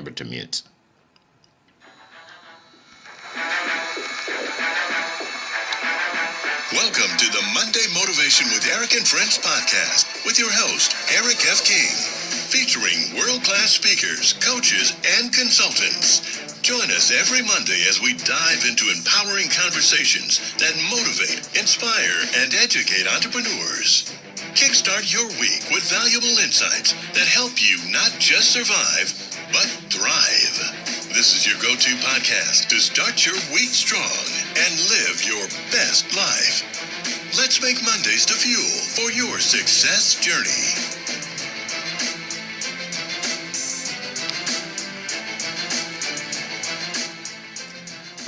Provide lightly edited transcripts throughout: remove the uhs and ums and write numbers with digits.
remember to mute. Welcome to the Monday Motivation with Eric and Friends podcast with your host, Eric F. King, featuring world-class speakers, coaches, and consultants. Join us every Monday as we dive into empowering conversations that motivate, inspire, and educate entrepreneurs. Kickstart your week with valuable insights that help you not just survive, but thrive. This is your go-to podcast to start your week strong and live your best life. Let's make Mondays the fuel for your success journey.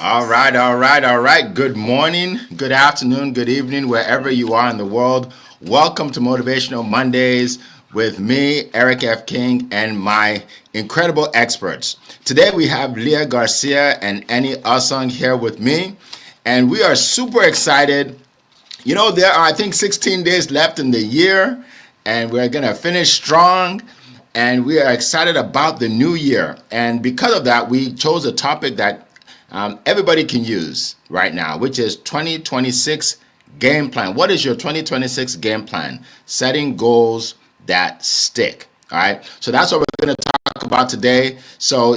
All right. Good morning, good afternoon, good evening, wherever you are in the world. Welcome to Motivational Mondays with me, Eric F. King, and my incredible experts. Today we have Leah Garcia and Annie Asung here with me, and we are super excited. You know, there are, I think, 16 days left in the year, and we're going to finish strong, and we are excited about the new year. And because of that, we chose a topic that everybody can use right now, which is 2026 game plan. What is your 2026 game plan? Setting goals that stick. All right. So that's what we're going to talk about today. So,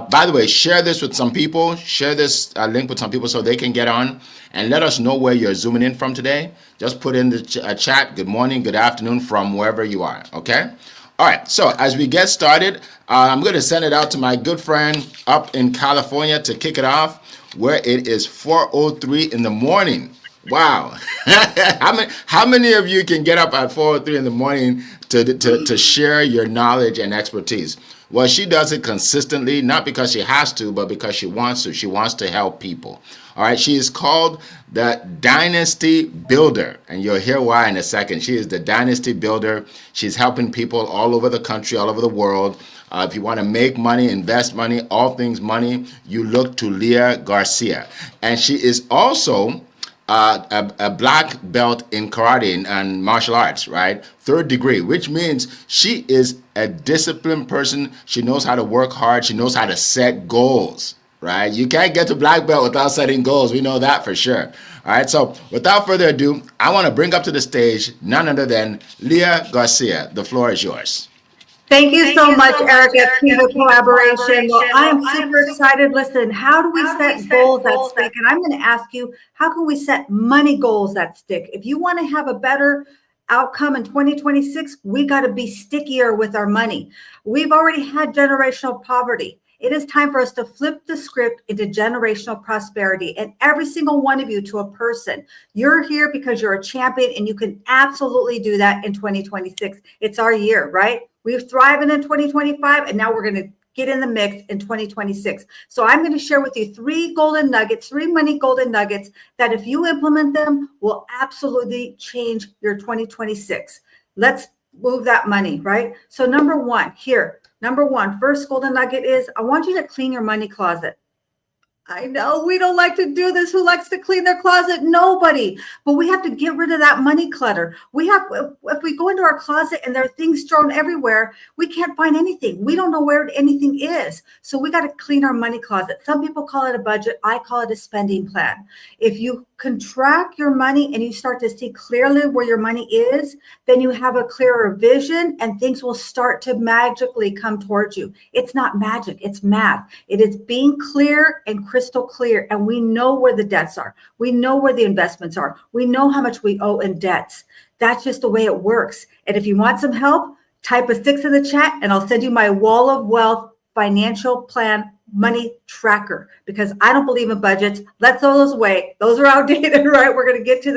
by the way, share this with some people. Share this link with some people so they can get on and let us know where you're zooming in from today. Just put in the chat. Good morning, good afternoon from wherever you are. Okay. All right. So as we get started, I'm going to send it out to my good friend up in California to kick it off, where it is 4:03 in the morning. Wow. How many of you can get up at 4:03 in the morning to share your knowledge and expertise? Well, she does it consistently, not because she has to, but because she wants to. She wants to help people. All right. She is called the Dynasty Builder, and you'll hear why in a second. She is the Dynasty Builder. She's helping people all over the country, all over the world. If you want to make money, invest money, all things money, you look to Leah Garcia. And she is also a black belt in karate and martial arts, right? 3rd degree, which means she is a disciplined person. She knows how to work hard. She knows how to set goals, right? You can't get to black belt without setting goals. We know that for sure. All right. So without further ado, I want to bring up to the stage none other than Leah Garcia. The floor is yours. Thank you so much, Erica, for the collaboration. Well, I am super excited. Listen, how do we set goals that stick? And I'm going to ask you, how can we set money goals that stick? If you want to have a better outcome in 2026, we got to be stickier with our money. We've already had generational poverty. It is time for us to flip the script into generational prosperity. And every single one of you, to a person, you're here because you're a champion, and you can absolutely do that in 2026. It's our year, right? We've thriving in 2025, and now we're going to get in the mix in 2026. So I'm going to share with you 3 golden nuggets, 3 money golden nuggets that if you implement them will absolutely change your 2026. Let's move that money, right? So number one, first golden nugget is I want you to clean your money closet. I know we don't like to do this. Who likes to clean their closet? Nobody. But we have to get rid of that money clutter. If we go into our closet and there are things thrown everywhere, we can't find anything. We don't know where anything is. So we got to clean our money closet. Some people call it a budget. I call it a spending plan. If you contract your money and you start to see clearly where your money is, then you have a clearer vision and things will start to magically come towards you. It's not magic, it's math. It is being clear and crystal clear, and we know where the debts are. We know where the investments are. We know how much we owe in debts. That's just the way it works. And if you want some help, type a 6 in the chat and I'll send you my Wall of Wealth financial plan money tracker, because I don't believe in budgets. Let's throw those away. Those are outdated, right? We're going to get to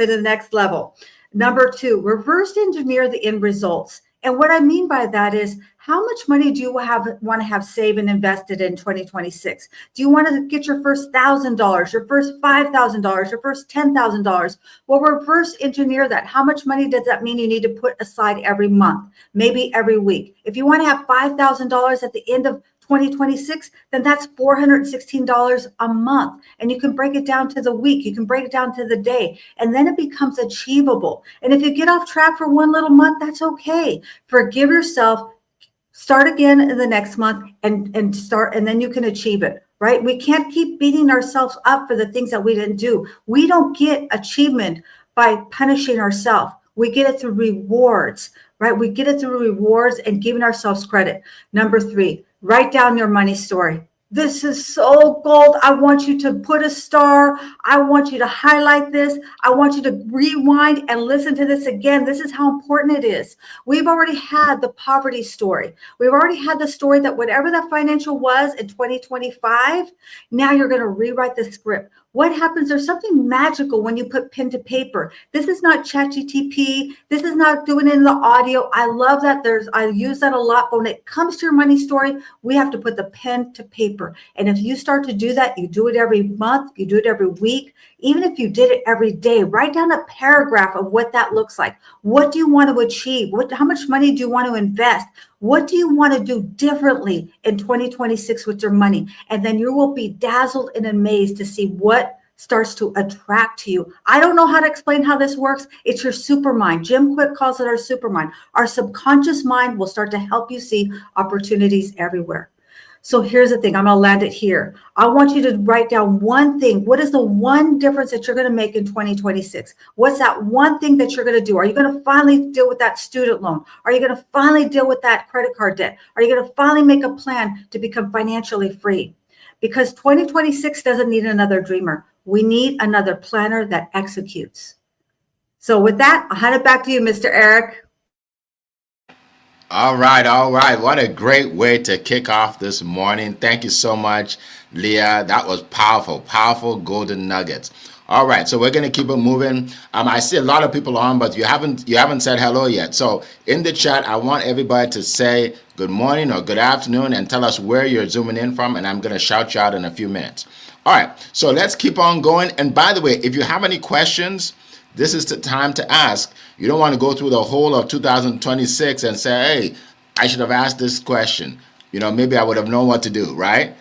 the next level. Number 2, reverse engineer the end results. And what I mean by that is, how much money do you want to have saved and invested in 2026? Do you want to get your first $1,000, your first $5,000, your first $10,000? Well, reverse engineer that. How much money does that mean you need to put aside every month, maybe every week? If you want to have $5,000 at the end of 2026, then that's $416 a month. And you can break it down to the week. You can break it down to the day. And then it becomes achievable. And if you get off track for one little month, that's okay. Forgive yourself. Start again in the next month and start, and then you can achieve it, right? We can't keep beating ourselves up for the things that we didn't do. We don't get achievement by punishing ourselves. We get it through rewards, right? We get it through rewards and giving ourselves credit. Number 3, write down your money story. This is so gold. I want you to put a star. I want you to highlight this. I want you to rewind and listen to this again. This is how important it is. We've already had the poverty story. We've already had the story that whatever that financial was in 2025, now you're going to rewrite the script. What happens? There's something magical when you put pen to paper. This is not ChatGTP. This is not doing it in the audio. I love that. I use that a lot. But when it comes to your money story, we have to put the pen to paper. And if you start to do that, you do it every month, you do it every week. Even if you did it every day, write down a paragraph of what that looks like. What do you want to achieve? How much money do you want to invest? What do you want to do differently in 2026 with your money? And then you will be dazzled and amazed to see what starts to attract to you. I don't know how to explain how this works. It's your super mind. Jim Quick calls it our super mind. Our subconscious mind will start to help you see opportunities everywhere. So here's the thing. I'm going to land it here. I want you to write down one thing. What is the one difference that you're going to make in 2026? What's that one thing that you're going to do? Are you going to finally deal with that student loan? Are you going to finally deal with that credit card debt? Are you going to finally make a plan to become financially free? Because 2026 doesn't need another dreamer. We need another planner that executes. So with that, I'll hand it back to you, Mr. Eric. All right, all right. What a great way to kick off this morning. Thank you so much, Leah. That was powerful, powerful golden nuggets. All right, so we're gonna keep it moving. I see a lot of people on, but you haven't said hello yet. So in the chat, I want everybody to say good morning or good afternoon and tell us where you're zooming in from, and I'm gonna shout you out in a few minutes. All right, so let's keep on going. And by the way, if you have any questions, this is the time to ask. You don't want to go through the whole of 2026 and say, hey, I should have asked this question. Maybe I would have known what to do, right?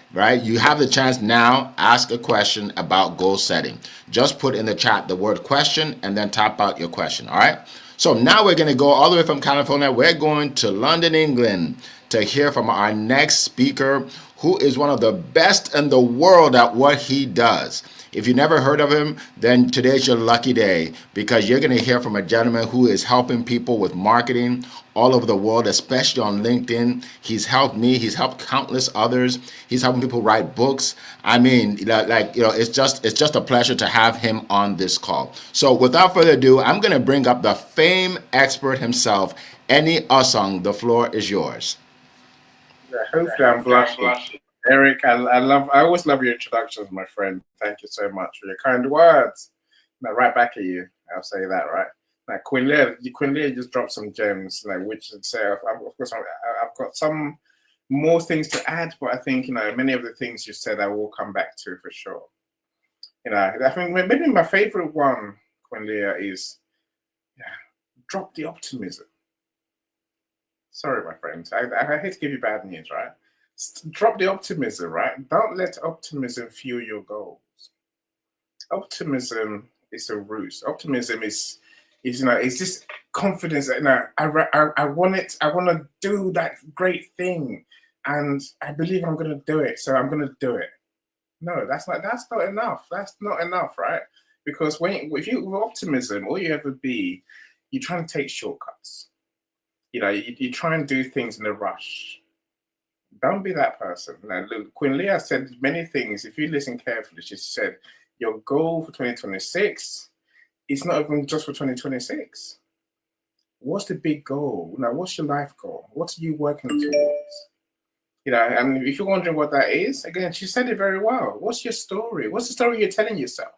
You have the chance now. Ask a question about goal setting. Just put in the chat the word question and then type out your question, all right? So now we're going to go all the way from California. We're going to London, England to hear from our next speaker, who is one of the best in the world at what he does. If you never heard of him, then today's your lucky day, because you're going to hear from a gentleman who is helping people with marketing all over the world, especially on LinkedIn. He's helped me. He's helped countless others. He's helping people write books. I mean, it's just a pleasure to have him on this call. So without further ado, I'm going to bring up the fame expert himself, Enyi Osong. The floor is yours. Hopefully I'm blushing. Eric, I always love your introductions, my friend. Thank you so much for your kind words. Now, right back at you. I'll say that, right? Now, Queen Leah just dropped some gems, which would say, of course, I've got some more things to add, but I think, many of the things you said I will come back to for sure. I think maybe my favorite one, Queen Leah, is drop the optimism. Sorry, my friends. I hate to give you bad news, right? Drop the optimism, right? Don't let optimism fuel your goals. Optimism is a ruse. Optimism is it's this confidence that I want it. I want to do that great thing, and I believe I'm going to do it. So I'm going to do it. No, that's not enough. That's not enough, right? Because if you with optimism, all you ever be, you're trying to take shortcuts. You try and do things in a rush. Don't be that person. Now, Queen Leah said many things. If you listen carefully, she said, your goal for 2026 is not even just for 2026. What's the big goal? What's your life goal? What are you working towards? And if you're wondering what that is, again, she said it very well. What's your story? What's the story you're telling yourself?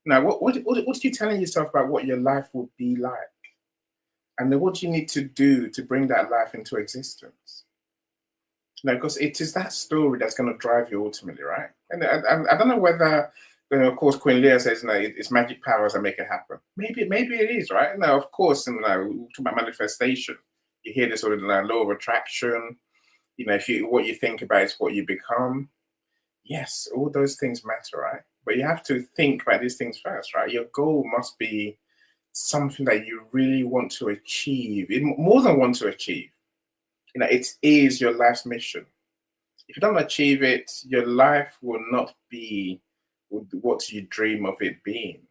What are you telling yourself about what your life will be like? And then what do you need to do to bring that life into existence? Because it is that story that's going to drive you ultimately, right? And I don't know whether, of course, Queen Leah says, it's magic powers that make it happen. Maybe it is, right? Now, of course, we talk about manifestation. You hear this sort of law of attraction. What you think about is what you become. Yes, all those things matter, right? But you have to think about these things first, right? Your goal must be something that you really want to achieve, more than want to achieve. It is your life's mission. If you don't achieve it, your life will not be what you dream of it being.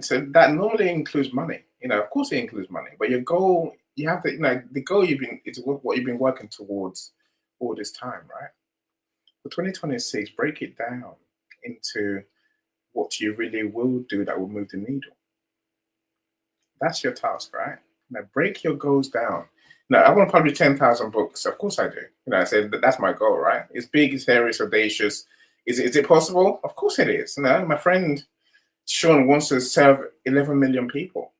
So that normally includes money. Of course it includes money, but your goal, you have to, the goal it's what you've been working towards all this time, right? For 2026, break it down into what you really will do that will move the needle. That's your task, right? Now break your goals down. Now, I want to publish 10,000 books. Of course I do. I said that's my goal, right? It's big, it's hairy, it's audacious. Is it possible? Of course it is. My friend Sean wants to serve 11 million people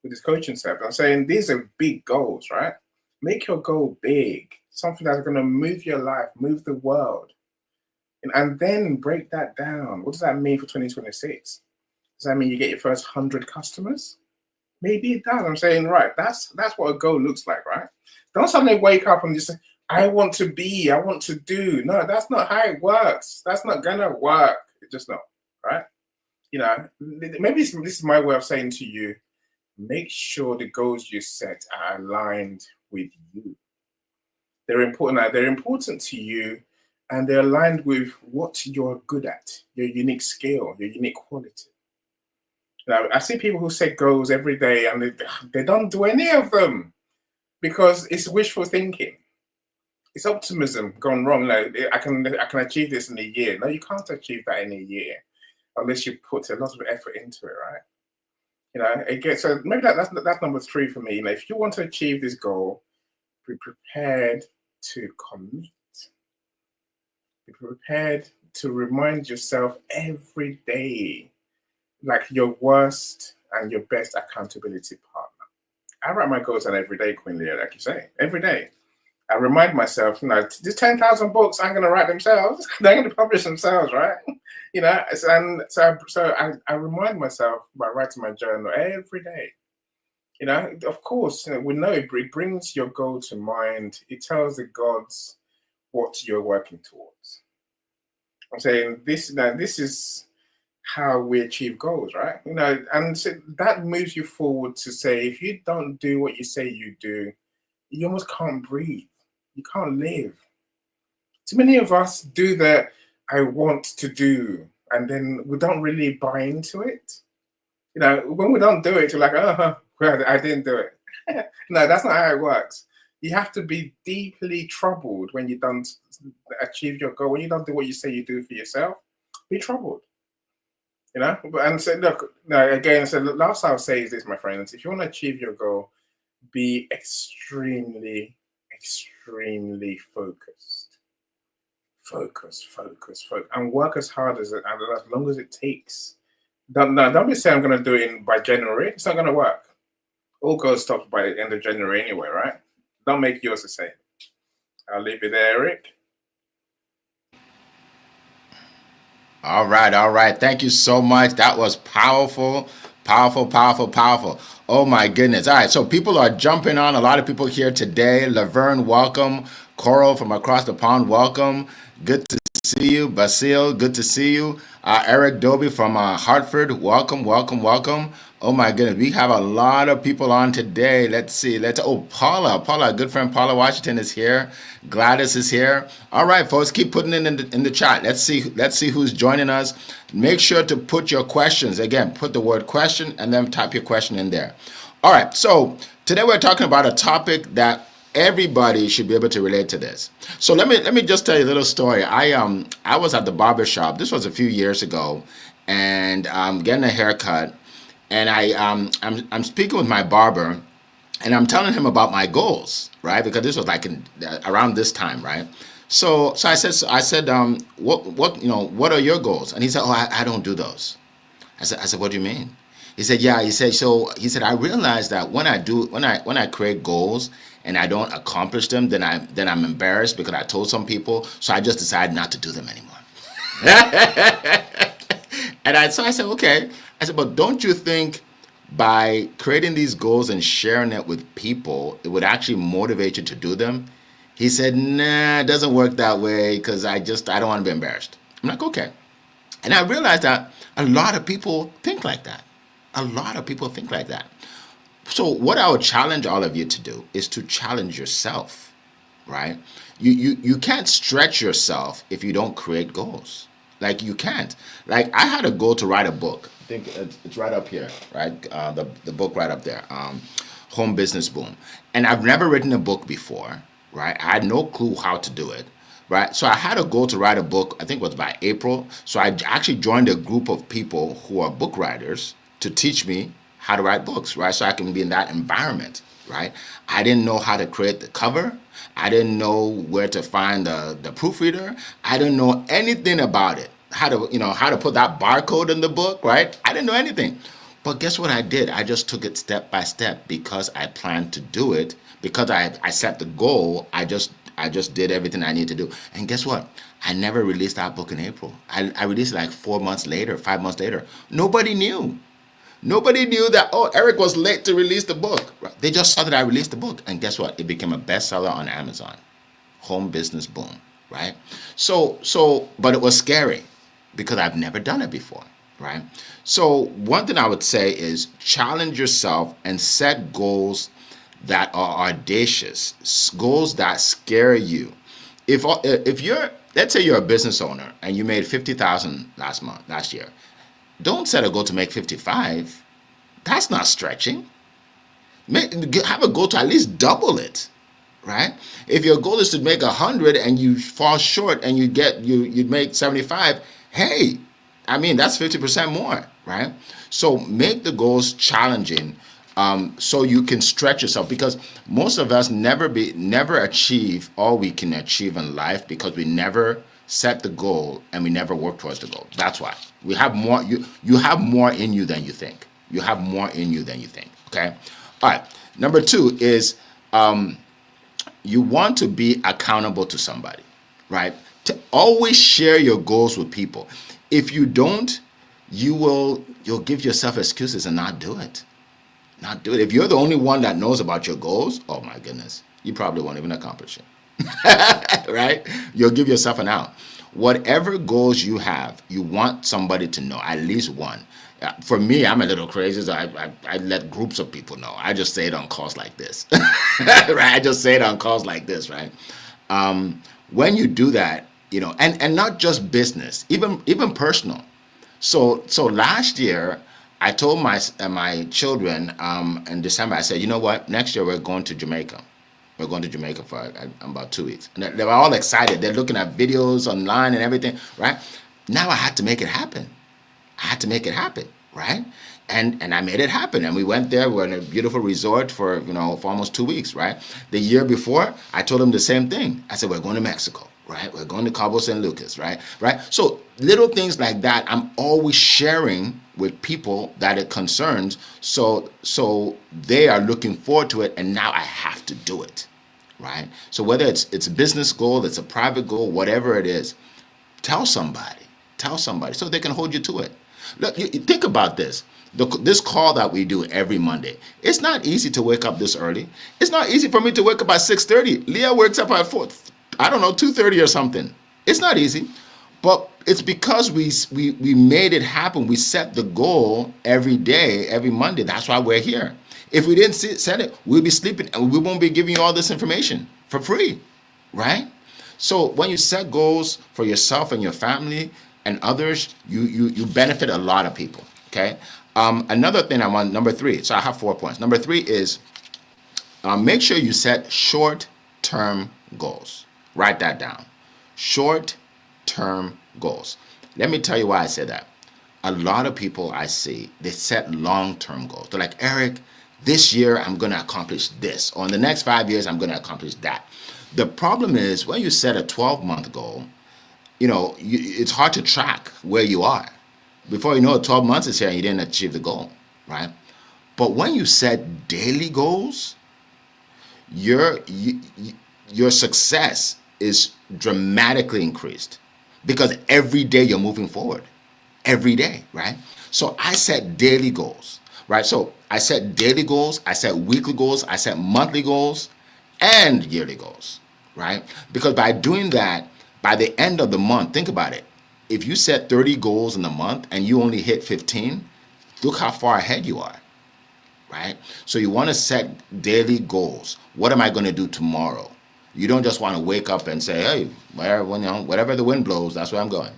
with his coaching service. I'm saying these are big goals, right? Make your goal big, something that's going to move your life, move the world. And then break that down. What does that mean for 2026? Does that mean you get your first 100 customers? Maybe it does. I'm saying, right, that's what a goal looks like, right? Don't suddenly wake up and just say, I want to do. No, that's not how it works. That's not going to work. It's just not, right? Maybe this is my way of saying to you, make sure the goals you set are aligned with you. They're important. They're important to you, and they're aligned with what you're good at, your unique skill, your unique quality. I see people who set goals every day and they don't do any of them because it's wishful thinking. It's optimism gone wrong. I can achieve this in a year. No, you can't achieve that in a year unless you put a lot of effort into it, right? So maybe that's number 3 for me. If you want to achieve this goal, be prepared to commit. Be prepared to remind yourself every day, like your worst and your best accountability partner. I write my goals down every day, Queen Leah, like you say, every day. I remind myself, these 10,000 books aren't going to write themselves. They're going to publish themselves, right? And so I remind myself by writing my journal every day. Of course, we know it brings your goal to mind. It tells the gods what you're working towards. I'm saying this is how we achieve goals, right? And so that moves you forward to say, if you don't do what you say you do, you almost can't breathe. You can't live. Too many of us do the I want to do, and then we don't really buy into it. When we don't do it, you're like, well, I didn't do it. No, that's not how it works. You have to be deeply troubled when you don't achieve your goal. When you don't do what you say you do for yourself, be troubled. And so look, again, so the last I'll say is this, my friends: if you want to achieve your goal, be extremely focused. Focus, and work as hard as long as it takes. Don't be saying I'm going to do it by January. It's not going to work. All goals stop by the end of January anyway, right? Don't make yours the same. I'll leave it there, Eric. All right. Thank you so much. That was powerful. Oh my goodness. All right. So people are jumping on. A lot of people here today. Laverne, welcome. Coral from across the pond, welcome. Good to see you. Basil, good to see you. Eric Doby from Hartford, welcome. Oh my goodness. We have a lot of people on today. Let's see. Paula, good friend Paula Washington is here. Gladys is here. All right, folks, keep putting it in the chat. Let's see who's joining us. Make sure to put your questions. Again, put the word question and then type your question in there. All right, so today we're talking about a topic that everybody should be able to relate to this. So let me just tell you a little story. I was at the barber shop. This was a few years ago, and I'm getting a haircut, and I'm speaking with my barber, and I'm telling him about my goals, right? Because this was like around this time, right? So I said, what are your goals? And he said, I don't do those. I said, what do you mean? He said, yeah. He said, I realized that when I create goals and I don't accomplish them, then I'm embarrassed because I told some people, so I just decided not to do them anymore. And I said, okay. I said, but don't you think by creating these goals and sharing it with people, it would actually motivate you to do them? He said, nah, it doesn't work that way because I don't want to be embarrassed. I'm like, okay. And I realized that a lot of people think like that. So what I would challenge all of you to do is to challenge yourself, right? You can't stretch yourself if you don't create goals. Like you can't. Like I had a goal to write a book. I think it's right up here, right? The book right up there, Home Business Boom. And I've never written a book before, right? I had no clue how to do it, right? So I had a goal to write a book. I think it was by April. So I actually joined a group of people who are book writers to teach me how to write books, right? So I can be in that environment, right? I didn't know how to create the cover. I didn't know where to find the proofreader. I didn't know anything about it. How to put that barcode in the book, right? I didn't know anything. But guess what I did? I just took it step by step because I planned to do it. Because I set the goal, I just did everything I need to do. And guess what? I never released that book in April. I released it like 4 months later, 5 months later. Nobody knew. Nobody knew that, oh, Eric was late to release the book. They just saw that I released the book. And guess what? It became a bestseller on Amazon. Home Business Boom, right? But it was scary because I've never done it before, right? So one thing I would say is challenge yourself and set goals that are audacious, goals that scare you. If you're, let's say you're a business owner and you made 50,000 last year, don't set a goal to make 55. That's not stretching. Have a goal to at least double it, right? If your goal is to make 100 and you fall short and you make 75, hey, I mean, that's 50% more, right? So make the goals challenging so you can stretch yourself, because most of us never achieve all we can achieve in life because we never set the goal and we never work towards the goal. That's why. We have more. You have more in you than you think. You have more in you than you think. Okay. All right. Number 2 is you want to be accountable to somebody, right? To always share your goals with people. If you don't, you'll give yourself excuses and not do it. Not do it. If you're the only one that knows about your goals, oh my goodness, you probably won't even accomplish it. Right? You'll give yourself an out. Whatever goals you have, you want somebody to know, at least one. For me, I'm a little crazy, so I let groups of people know. I just say it on calls like this. Right? I just say it on calls like this, right? When you do that, and not just business, even personal. So last year, I told my children in December, I said, you know what? Next year we're going to Jamaica. We're going to Jamaica for about 2 weeks. And they were all excited. They're looking at videos online and everything, right? Now I had to make it happen. I had to make it happen, right? And I made it happen. And we went there. We were in a beautiful resort for almost 2 weeks, right? The year before, I told them the same thing. I said, we're going to Mexico, right? We're going to Cabo San Lucas, right? So little things like that, I'm always sharing with people that it concerns. So they are looking forward to it. And now I have to do it, right? So whether it's a business goal, it's a private goal, whatever it is, tell somebody so they can hold you to it. Look, you think about this. This call that we do every Monday, it's not easy to wake up this early. It's not easy for me to wake up at 6:30. Leah wakes up at 2:30 or something. It's not easy, but it's because we made it happen. We set the goal every day, every Monday. That's why we're here. If we didn't set it, we'll be sleeping and we won't be giving you all this information for free, right? So when you set goals for yourself and your family and others, you benefit a lot of people, okay? Another thing I want, number 3, so I have 4 points. Number 3 is make sure you set short-term goals. Write that down. Short-term goals. Let me tell you why I say that. A lot of people I see, they set long-term goals. They're like, Eric, this year I'm going to accomplish this, or in the next 5 years I'm going to accomplish that. The problem is when you set a 12-month goal, it's hard to track where you are. Before you know it, 12 months is here and you didn't achieve the goal, right? But when you set daily goals, your success is dramatically increased because every day you're moving forward. Every day, right? So I set daily goals, right? So I set daily goals, I set weekly goals, I set monthly goals, and yearly goals, right? Because by doing that, by the end of the month, think about it. If you set 30 goals in a month and you only hit 15, look how far ahead you are, right? So you want to set daily goals. What am I going to do tomorrow? You don't just want to wake up and say, hey, whatever the wind blows, that's where I'm going.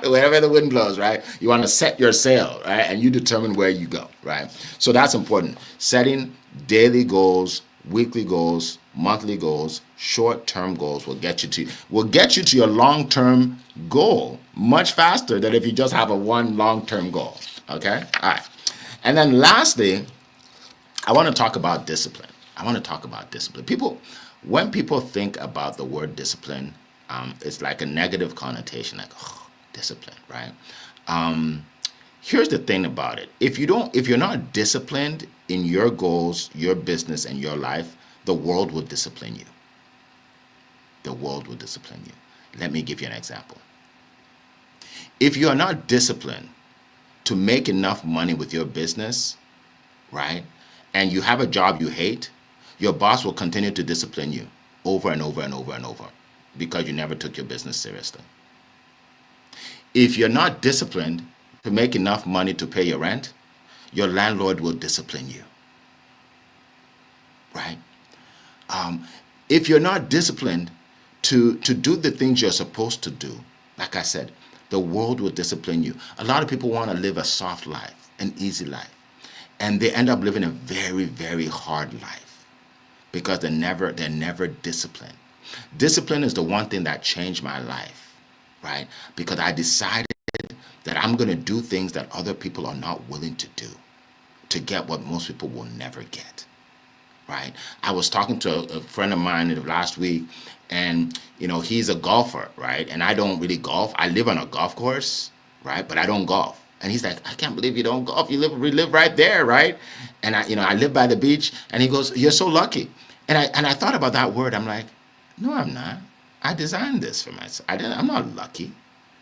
Wherever the wind blows, right? You want to set your sail, right? And you determine where you go, right? So that's important. Setting daily goals, weekly goals, monthly goals, short-term goals will get you to your long-term goal much faster than if you just have a one long-term goal. Okay? All right. And then lastly, I want to talk about discipline. When people think about the word discipline, it's like a negative connotation, like, oh, discipline, right? Here's the thing about it. If you're not disciplined in your goals, your business, and your life, the world will discipline you. The world will discipline you. Let me give you an example. If you are not disciplined to make enough money with your business, right, and you have a job you hate, your boss will continue to discipline you over and over and over and over because you never took your business seriously. If you're not disciplined to make enough money to pay your rent, your landlord will discipline you, right? If you're not disciplined to do the things you're supposed to do, like I said, the world will discipline you. A lot of people want to live a soft life, an easy life, and they end up living a very, very hard life because they're never disciplined. Discipline is the one thing that changed my life, right? Because I decided that I'm going to do things that other people are not willing to do to get what most people will never get, right? I was talking to a friend of mine last week, and he's a golfer, right? And I don't really golf. I live on a golf course, right? But I don't golf. And he's like, I can't believe you don't golf. We live right there, right? And I live by the beach. And he goes, you're so lucky. And I thought about that word. I'm like, no, I'm not. I designed this for myself. I'm not lucky.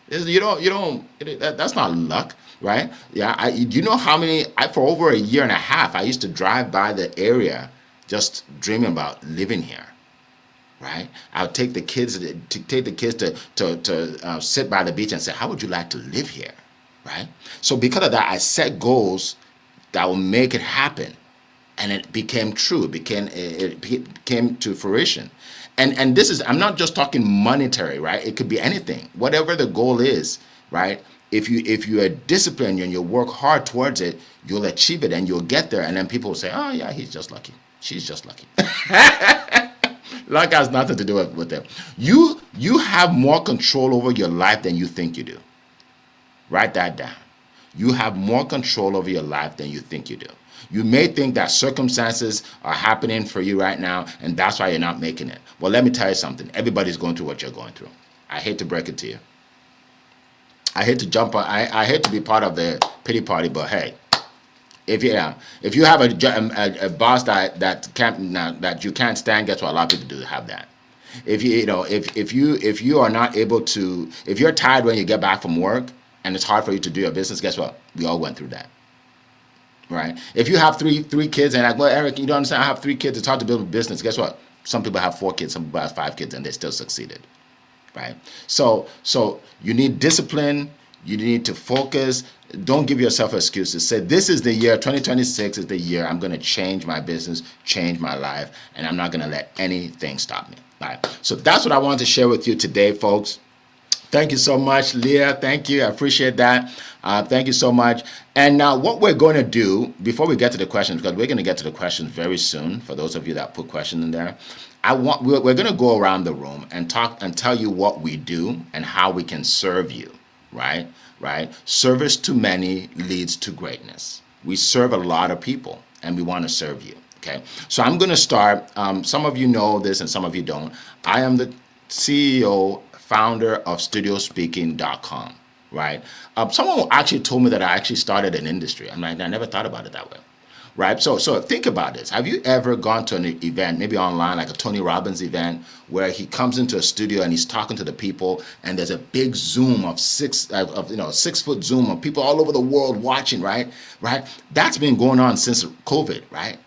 That's not luck, right? Yeah. You know how many? For over a year and a half, I used to drive by the area, just dreaming about living here, right? I would take the kids to sit by the beach and say, how would you like to live here, right? So because of that, I set goals that will make it happen, and it became true. It came to fruition. And this is, I'm not just talking monetary, right? It could be anything, whatever the goal is, right? If you are disciplined and you work hard towards it, you'll achieve it and you'll get there. And then people will say, oh yeah, he's just lucky. She's just lucky. Luck has nothing to do with it. You have more control over your life than you think you do. Write that down. You have more control over your life than you think you do. You may think that circumstances are happening for you right now, and that's why you're not making it. Well, let me tell you something. Everybody's going through what you're going through. I hate to break it to you. I hate to jump on. I hate to be part of the pity party, but hey, if you have a boss that you can't stand, guess what? A lot of people do have that. If you are not able to, if you're tired when you get back from work and it's hard for you to do your business, guess what? We all went through that. Right? If you have three kids and like, well, Eric, you don't understand, I have 3 kids, it's hard to build a business. Guess what? Some people have 4 kids, some people have 5 kids, and they still succeeded. Right? So you need discipline, you need to focus. Don't give yourself excuses. Say, this is the year, 2026 is the year I'm going to change my business, change my life, and I'm not going to let anything stop me. All right? So that's what I wanted to share with you today, folks. Thank you so much, Leah. Thank you. I appreciate that. Thank you so much. And now what we're going to do, before we get to the questions, because we're going to get to the questions very soon, for those of you that put questions in there, we're going to go around the room and talk and tell you what we do and how we can serve you, right? Right? Service to many leads to greatness. We serve a lot of people, and we want to serve you, okay? So I'm going to start. Some of you know this and some of you don't. I am the CEO, founder of studiospeaking.com, right? Someone actually told me that I actually started an industry. I'm like, I never thought about it that way, right? So think about this. Have you ever gone to an event, maybe online, like a Tony Robbins event, where he comes into a studio and he's talking to the people, and there's a big Zoom of 6-foot Zoom of people all over the world watching, right? Right? That's been going on since COVID, right?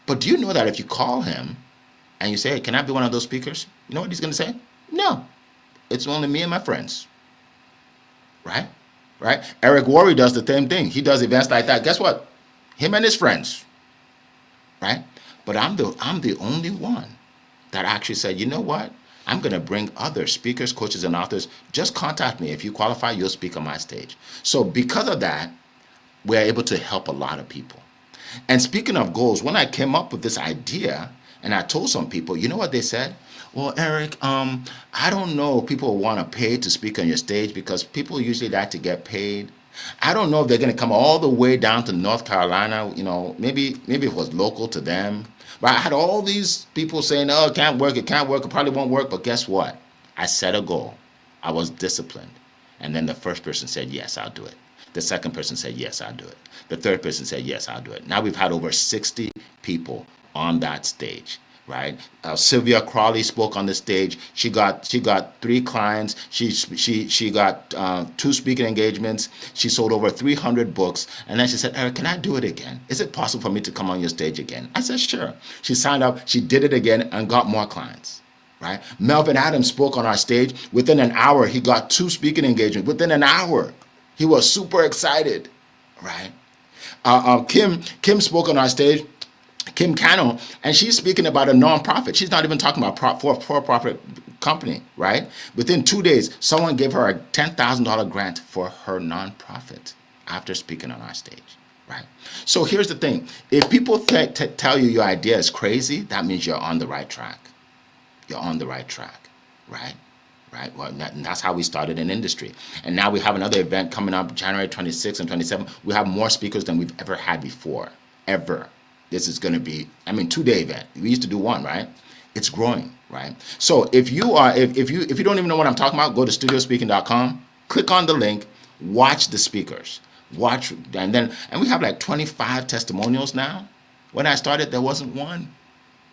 But do you know that if you call him and you say, hey, can I be one of those speakers? You know what he's going to say? No. It's only me and my friends, right? Right? Eric Worre does the same thing. He does events like that. Guess what? him and his friends, right? But I'm the only one that actually said, you know what? I'm going to bring other speakers, coaches, and authors. Just contact me. If you qualify, you'll speak on my stage. So because of that, we're able to help a lot of people. And speaking of goals, when I came up with this idea and I told some people, you know what they said? Well, Eric, I don't know if people want to pay to speak on your stage because people usually like to get paid. I don't know if they're going to come all the way down to North Carolina. You know, maybe it was local to them. But I had all these people saying, oh, it can't work, it probably won't work. But guess what? I set a goal. I was disciplined. And then the first person said, yes, I'll do it. The second person said, yes, I'll do it. The third person said, yes, I'll do it. Now we've had over 60 people on that stage, right? Sylvia Crawley spoke on the stage. She got 3 clients. She got 2 speaking engagements. She sold over 300 books. And then she said, Eric, can I do it again? Is it possible for me to come on your stage again? I said, sure. She signed up. She did it again and got more clients. Right? Melvin Adams spoke on our stage. Within an hour, he got 2 speaking engagements. Within an hour, he was super excited, right? Kim spoke on our stage, Kim Cano, and she's speaking about a nonprofit. She's not even talking about for-profit company, right? Within 2 days, someone gave her a $10,000 grant for her nonprofit after speaking on our stage, right? So here's the thing. If people tell you your idea is crazy, that means you're on the right track. You're on the right track, right? Right. Well, that's how we started an industry. And now we have another event coming up January 26th and 27th. We have more speakers than we've ever had before, ever. This is going to be, 2-day event. We used to do 1, right? It's growing, right? So if you don't even know what I'm talking about, go to studiospeaking.com, click on the link, watch the speakers, and we have like 25 testimonials now. When I started, there wasn't one,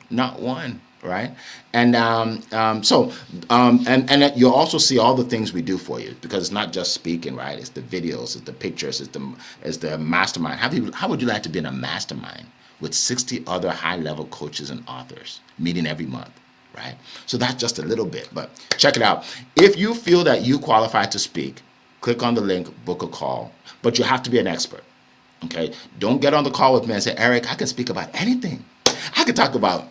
not one. Right, and you'll also see all the things we do for you because it's not just speaking, right? It's the videos, it's the pictures, it's the mastermind. How would you like to be in a mastermind with 60 other high-level coaches and authors meeting every month, right? So that's just a little bit, but check it out. If you feel that you qualify to speak, click on the link, book a call, but you have to be an expert. Okay, don't get on the call with me and say, Eric, I can speak about anything. I could talk about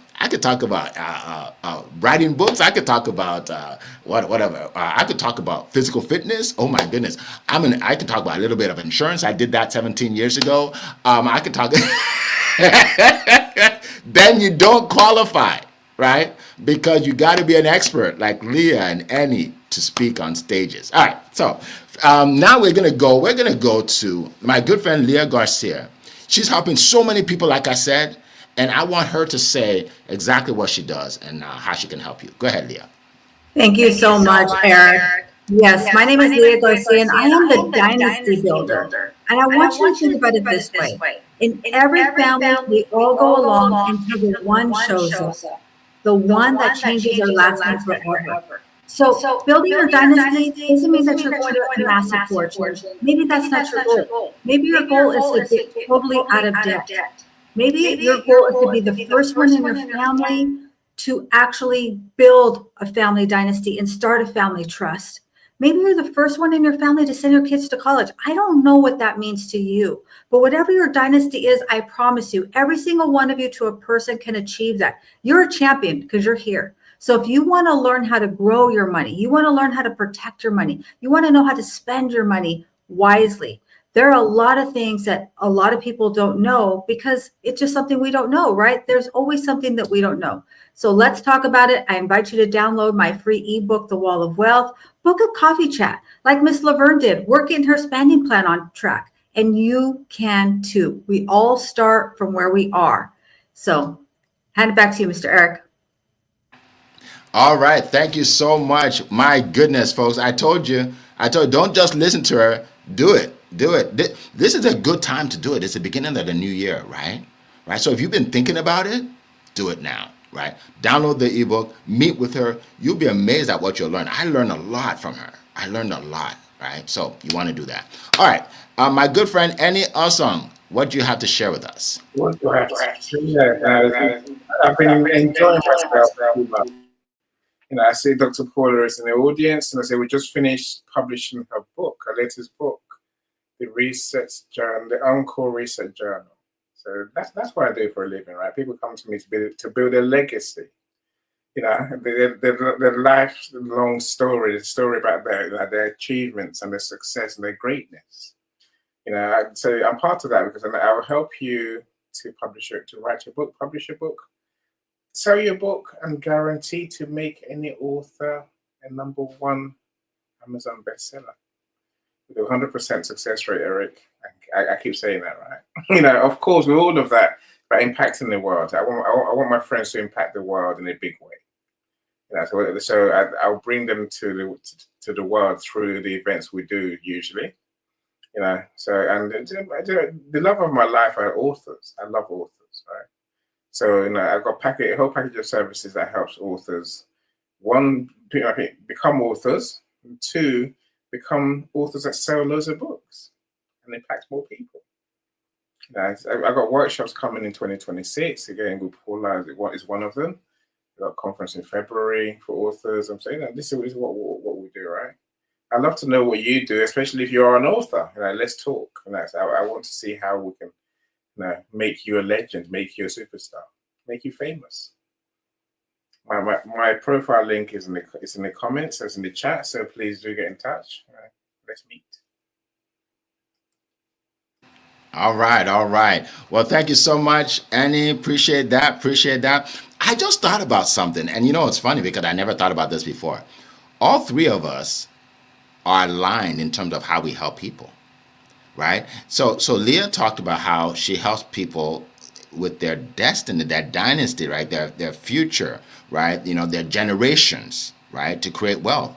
writing books. I could talk about whatever. I could talk about physical fitness. Oh my goodness. I could talk about a little bit of insurance. I did that 17 years ago. I could talk. Then you don't qualify, right? Because you got to be an expert like Leah and Annie to speak on stages. All right. So now we're gonna go to my good friend Leah Garcia. She's helping so many people, like I said. And I want her to say exactly what she does and how she can help you. Go ahead, Leah. Thank you so much, Eric. Yes, my name is Leah Garcia, and I am the Dynasty Builder. And I want you to think about it this way. In every family, we all go along until the one shows up, the one that changes our last name forever. So building your dynasty doesn't mean that you're going to amass a fortune. Maybe that's not your goal. Maybe your goal is to get totally out of debt. Maybe your goal is to be the first one in your family to actually build a family dynasty and start a family trust. Maybe you're the first one in your family to send your kids to college. I don't know what that means to you, but whatever your dynasty is, I promise you, every single one of you to a person can achieve that. You're a champion because you're here. So if you want to learn how to grow your money, you want to learn how to protect your money, you want to know how to spend your money wisely. There are a lot of things that a lot of people don't know because it's just something we don't know, right? There's always something that we don't know. So let's talk about it. I invite you to download my free ebook, The Wall of Wealth. Book a coffee chat like Miss Laverne did. Work in her spending plan on track. And you can too. We all start from where we are. So hand it back to you, Mr. Eric. All right. Thank you so much. My goodness, folks. I told you, don't just listen to her. Do it. Do it. This is a good time to do it. It's the beginning of the new year, right? Right. So if you've been thinking about it, do it now, right? Download the ebook, meet with her. You'll be amazed at what you'll learn. I learned a lot from her. I learned a lot, right? So you want to do that. All right. My good friend, Annie Osong, what do you have to share with us? What do I have to share? I've been enjoying myself. I see Dr. Paula is in the audience, and I say we just finished publishing her book, her latest book, the Reset Journal, the Encore Reset Journal. So that's what I do for a living, right? People come to me to build a legacy. You know, the lifelong story, the story about their achievements and their success and their greatness. You know, so I'm part of that because I'll help you to write your book, publish your book, sell your book, and guarantee to make any author a #1 Amazon bestseller with a 100% success rate, Eric. I keep saying that, right? You know, of course, with all of that, but impacting the world. I want my friends to impact the world in a big way. You know, so I'll bring them to the world through the events we do usually. You know, so and the love of my life are authors. I love authors, right? So you know, I've got a whole package of services that helps authors. One, become authors. And 2, become authors that sell loads of books and impact more people. You know, I've got workshops coming in 2026. Again, with Paula is one of them. We've got a conference in February for authors. I'm saying that this is what we do, right? I'd love to know what you do, especially if you're an author. You know, let's talk. You know, so I want to see how we can, you know, make you a legend, make you a superstar, make you famous. My profile link is in the comments, it's in the chat. So please do get in touch. Let's meet. All right. Well, thank you so much, Annie. Appreciate that. I just thought about something, and you know, it's funny because I never thought about this before. All 3 of us are aligned in terms of how we help people, right? So Leah talked about how she helps people with their destiny, their dynasty, right? Their future, right? You know, their generations, right? To create wealth.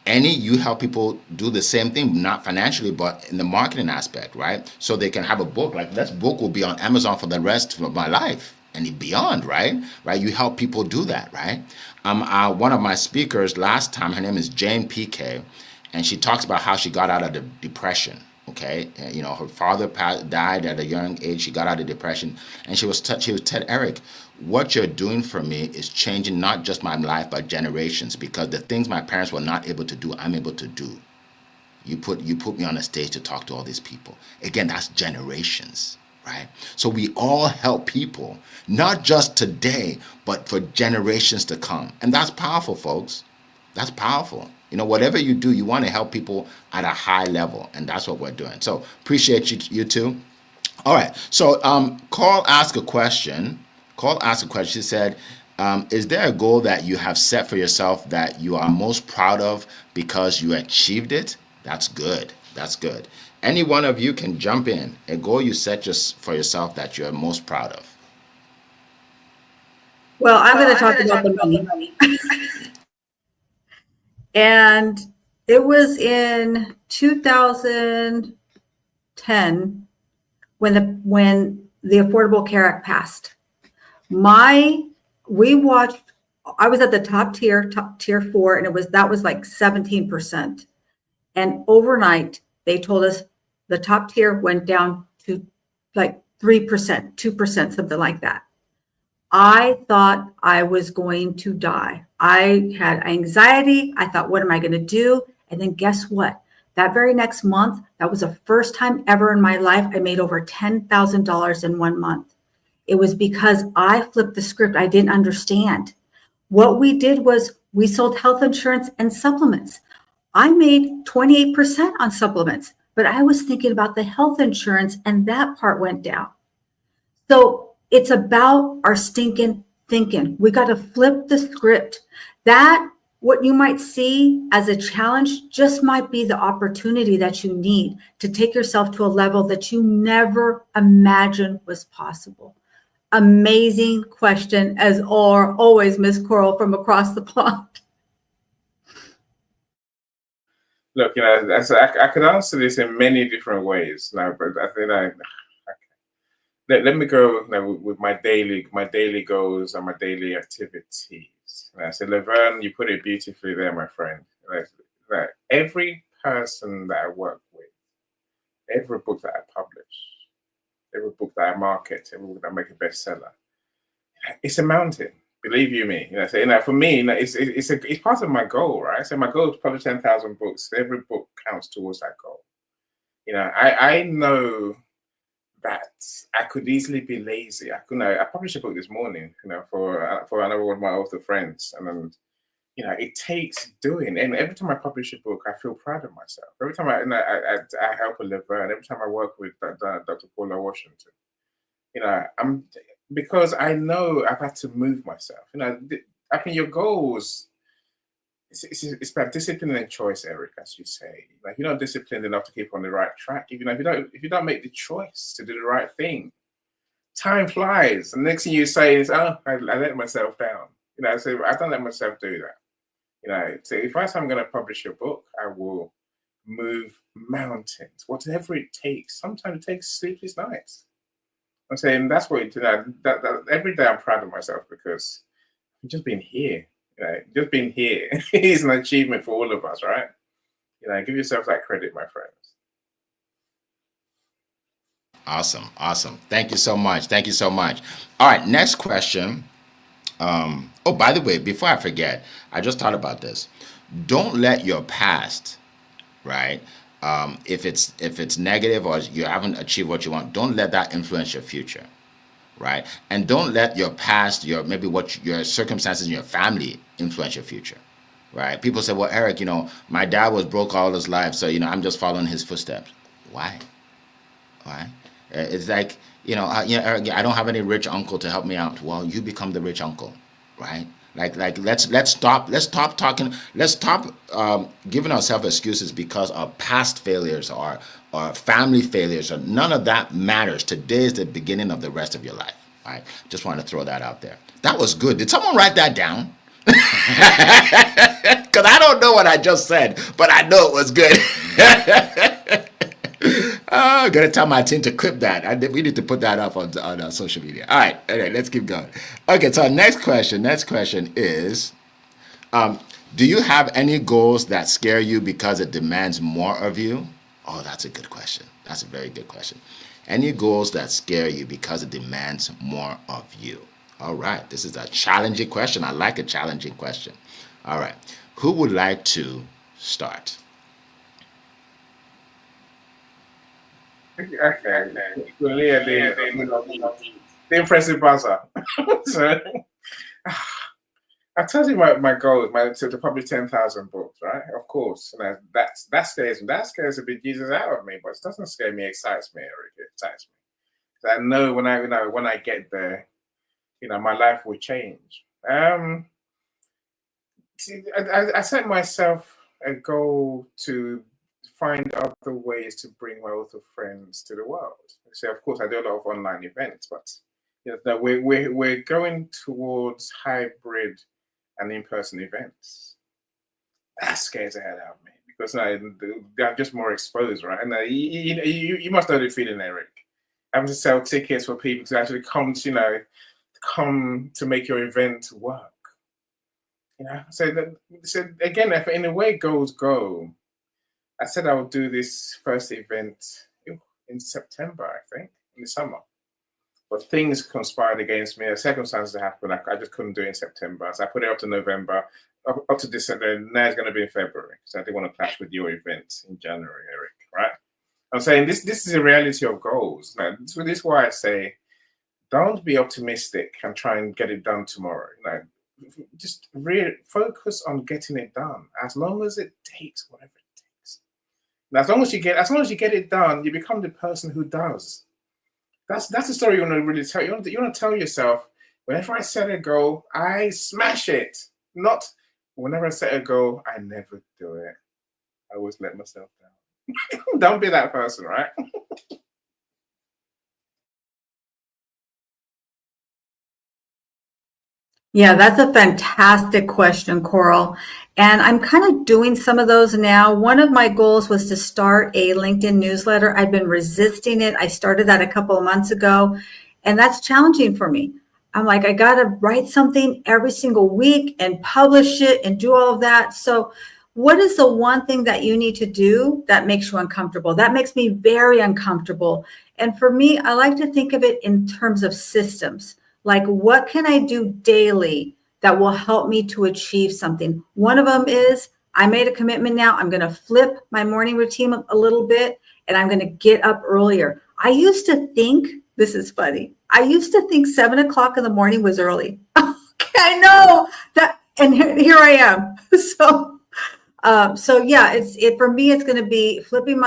Annie, you help people do the same thing, not financially, but in the marketing aspect, right? So they can have a book. Like, this book will be on Amazon for the rest of my life and beyond, right? You help people do that, right? One of my speakers last time, her name is Jane PK, and she talks about how she got out of the depression. Okay, you know, her father died at a young age. She got out of depression, and she was said, Eric, what you're doing for me is changing not just my life but generations, because the things my parents were not able to do, I'm able to do. You put me on a stage to talk to all these people. Again, that's generations, right? So we all help people, not just today, but for generations to come, and that's powerful, folks. That's powerful. You know, whatever you do, you want to help people at a high level, and that's what we're doing. So appreciate you too. All right. So Carl asked a question. She said, is there a goal that you have set for yourself that you are most proud of because you achieved it? That's good. Any one of you can jump in. A goal you set for yourself that you're most proud of. Well, I'm going to talk about the money. And it was in 2010 when the Affordable Care Act passed. I was at the top tier 4, and that was like 17%. And overnight, they told us the top tier went down to like 3%, 2%, something like that. I thought I was going to die. I had anxiety. I thought, what am I going to do? And then guess what? That very next month, that was the first time ever in my life I made over $10,000 in 1 month. It was because I flipped the script. I didn't understand. What we did was we sold health insurance and supplements. I made 28% on supplements, but I was thinking about the health insurance, and that part went down. So it's about our stinking thinking. We got to flip the script. That, what you might see as a challenge, just might be the opportunity that you need to take yourself to a level that you never imagined was possible. Amazing question, as always, Miss Coral from across the pond. Look, you know, I could answer this in many different ways now, but I think let me go with my daily goals and my daily activities. And I said, Laverne, you put it beautifully there, my friend. Like, every person that I work with, every book that I publish, every book that I market, every book that I make a bestseller, it's a mountain. Believe you me. You know, for me, it's part of my goal, right? So my goal is to publish 10,000 books. Every book counts towards that goal. You know, I know that I could easily be lazy. I published a book this morning, for another one of my author friends, and then, it takes doing. And every time I publish a book, I feel proud of myself. Every time I help a liver, and every time I work with Dr. Paula Washington, I'm because I know I've had to move myself. I think your goals. It's about discipline and choice, Eric, as you say. Like, you're not disciplined enough to keep on the right track. If you don't make the choice to do the right thing, time flies. And the next thing you say is, "Oh, I let myself down." So I don't let myself do that. So if I'm going to publish a book, I will move mountains, whatever it takes. Sometimes it takes sleepless nights. I'm saying that's what that every day I'm proud of myself because I've just been here. Just being here is an achievement for all of us, right? Give yourself that credit, my friends. Awesome. Thank you so much. All right, next question. Oh, by the way, before I forget, I just thought about this. Don't let your past, right? If it's negative or you haven't achieved what you want, don't let that influence your future. Right? And don't let your past, your circumstances in your family influence your future. Right? People say, well, Eric, my dad was broke all his life, so I'm just following his footsteps. Why? It's like, Eric, I don't have any rich uncle to help me out. Well, you become the rich uncle, right? Like let's stop giving ourselves excuses because of past failures or family failures, or none of that matters. Today is the beginning of the rest of your life. All right, just wanted to throw that out there. That was good. Did someone write that down? Because I don't know what I just said, but I know it was good. I'm gonna tell my team to clip that. We need to put that up on social media. All right, okay, let's keep going. Okay, so next question is, do you have any goals that scare you because it demands more of you? Oh, that's a good question. That's a very good question. Any goals that scare you because it demands more of you? All right, this is a challenging question. I like a challenging question. All right, who would like to start? Okay. The impressive buzzer. So, I told you my goal is to publish 10,000 books, right? Of course, that scares me. That scares the bejesus out of me, but it doesn't scare me. It excites me, Eric. It excites me. So I know when I get there, my life will change. I set myself a goal to find other ways to bring my author friends to the world. So of course I do a lot of online events, but we're going towards hybrid and in-person events. That scares the hell out of me because they're just more exposed, right? And you must know the feeling, Eric. Having to sell tickets for people to actually come to make your event work. So again, if in a way goals go, I said I would do this first event in September, I think, in the summer. But things conspired against me. Circumstances happened. I just couldn't do it in September. So I put it up to November, up to December. Now it's going to be in February. So I didn't want to clash with your event in January, Eric, right? I'm saying this is a reality of goals. Now, this is why I say, don't be optimistic and try and get it done tomorrow. Just really focus on getting it done. As long as it takes whatever it takes. Now, as long as you get it done, you become the person who does. That's the story you want to really tell. You want to tell yourself, whenever I set a goal, I smash it. Not whenever I set a goal, I never do it. I always let myself down. Don't be that person, right? Yeah, that's a fantastic question, Coral. And I'm kind of doing some of those now. One of my goals was to start a LinkedIn newsletter. I've been resisting it. I started that a couple of months ago, and that's challenging for me. I'm like, I got to write something every single week and publish it and do all of that. So what is the one thing that you need to do that makes you uncomfortable? That makes me very uncomfortable. And for me, I like to think of it in terms of systems. Like, what can I do daily that will help me to achieve something? One of them is I made a commitment now. I'm going to flip my morning routine a little bit and I'm going to get up earlier. I used to think, this is funny. I used to think 7 o'clock in the morning was early. Okay, I know that. And here I am. So yeah, for me, it's going to be flipping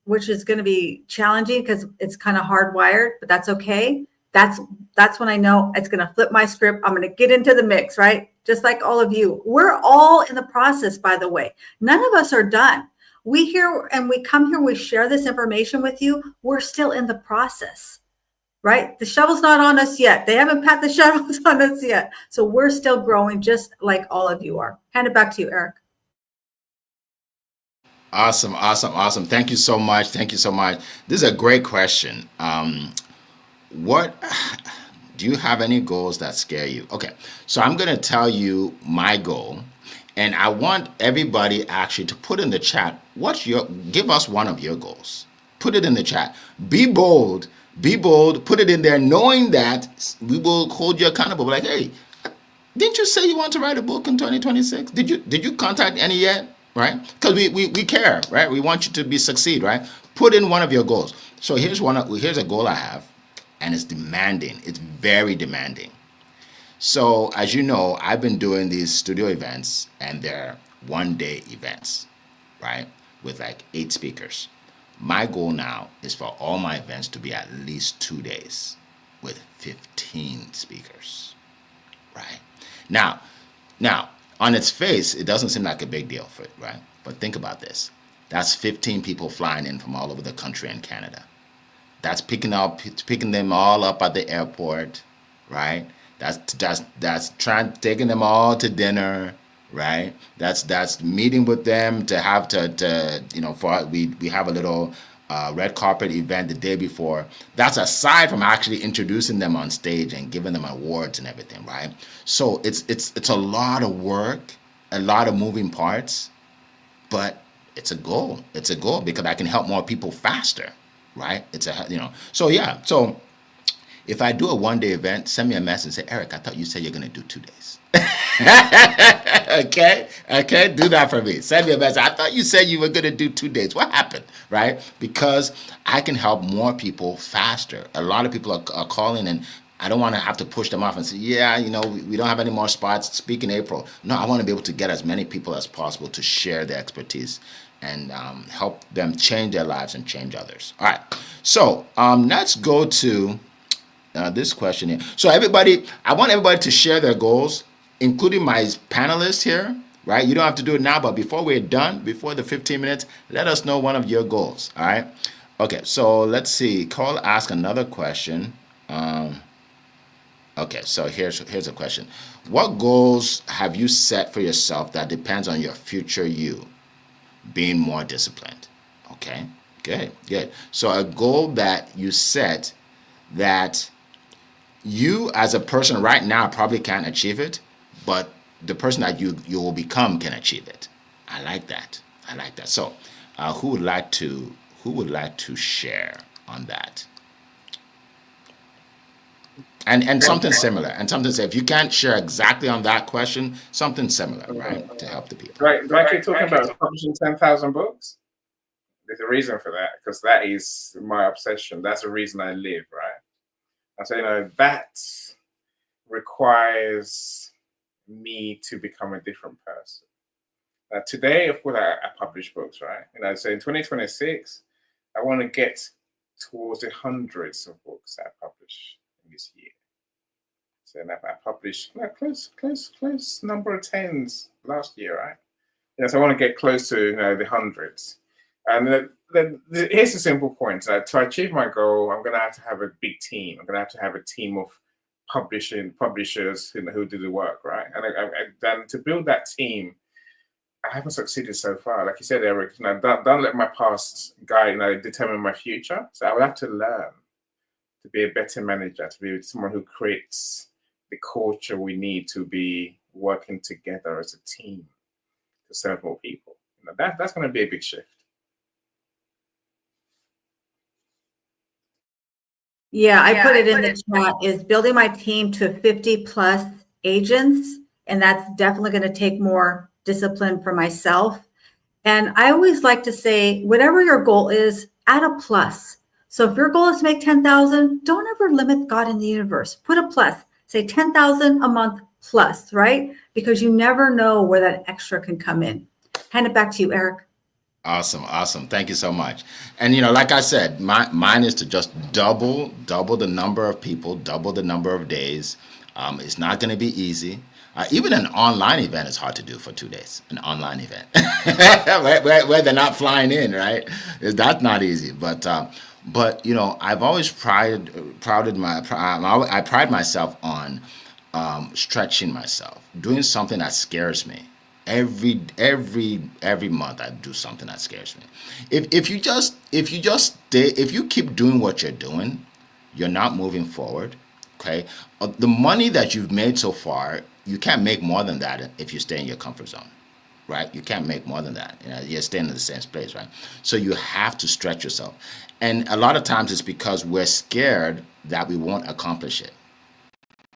which is going to be challenging because it's kind of hardwired, but that's okay. That's when I know it's going to flip my script. I'm going to get into the mix, right? Just like all of you. We're all in the process, by the way. None of us are done. We hear and we come here, we share this information with you. We're still in the process, right? The shovel's not on us yet. They haven't pat the shovels on us yet. So we're still growing just like all of you are. Hand it back to you, Eric. Awesome. Thank you so much. This is a great question. What do you have any goals that scare you? Okay, so I'm going to tell you my goal, and I want everybody actually to put in the chat give us one of your goals. Put it in the chat. Be bold, put it in there, knowing that we will hold you accountable. Like, hey, didn't you say you want to write a book in 2026? Did you contact any yet? Right? Because we care, right? We want you to succeed, right? Put in one of your goals. So here's a goal I have, and it's demanding. It's very demanding. So as you know, I've been doing these studio events, and they're one-day events, right? With like 8 speakers. My goal now is for all my events to be at least 2 days with 15 speakers, right? Now, on its face, it doesn't seem like a big deal for it, right? But think about this. That's 15 people flying in from all over the country and Canada. That's picking them all up at the airport, right? That's taking them all to dinner, right? That's meeting with them to have we have a little red carpet event the day before. That's aside from actually introducing them on stage and giving them awards and everything, right? So it's a lot of work, a lot of moving parts, but it's a goal. It's a goal because I can help more people faster, right? So yeah. So if I do a one-day event, send me a message and say, Eric, I thought you said you're going to do 2 days. Okay, do that for me. Send me a message. I thought you said you were going to do 2 days. What happened, right? Because I can help more people faster. A lot of people are calling, and I don't want to have to push them off and say, yeah, we don't have any more spots. Speak in April. No, I want to be able to get as many people as possible to share their expertise and help them change their lives and change others. All right. So let's go to this question here. So I want everybody to share their goals, including my panelists here, right? You don't have to do it now, but before we're done, before the 15 minutes, let us know one of your goals, all right? Okay, so let's see. Cole asked another question. Okay, so here's a question. What goals have you set for yourself that depends on your future you being more disciplined? Okay, good. So a goal that you set that you as a person right now probably can't achieve it, but the person that you will become can achieve it. I like that. So who would like to share on that? And something similar. And something say, if you can't share exactly on that question, something similar, right? To help the people. Right. Do I keep talking about publishing 10,000 books? There's a reason for that, because that is my obsession. That's the reason I live, right? And so, that requires me to become a different person. Today, of course, I publish books, right? So in 2026, I want to get towards the hundreds of books that I publish in this year. So I published close number of tens last year, right? So I want to get close to the hundreds. And here's a simple point. To achieve my goal, I'm going to have a big team. I'm going to have a team of publishers who do the work, right? And to build that team, I haven't succeeded so far. Like you said, Eric, don't let my past guide determine my future. So I will have to learn to be a better manager, to be someone who creates the culture we need to be working together as a team to serve more people. That's going to be a big shift. Yeah, I put it in the chat, is building my team to 50 plus agents. And that's definitely going to take more discipline for myself. And I always like to say, whatever your goal is, add a plus. So if your goal is to make 10,000, don't ever limit God in the universe. Put a plus, say 10,000 a month plus, right? Because you never know where that extra can come in. Hand it back to you, Eric. Awesome. Thank you so much. And like I said, mine is to just double the number of people, double the number of days. It's not going to be easy. Even an online event is hard to do for 2 days. An online event where they're not flying in, right? That's not easy. But I've always pride myself on stretching myself, doing something that scares me. Every month I do something that scares me. If you keep doing what you're doing, you're not moving forward. Okay, the money that you've made so far, you can't make more than that if you stay in your comfort zone, right? You can't make more than that. You're staying in the same place, right? So you have to stretch yourself, and a lot of times it's because we're scared that we won't accomplish it,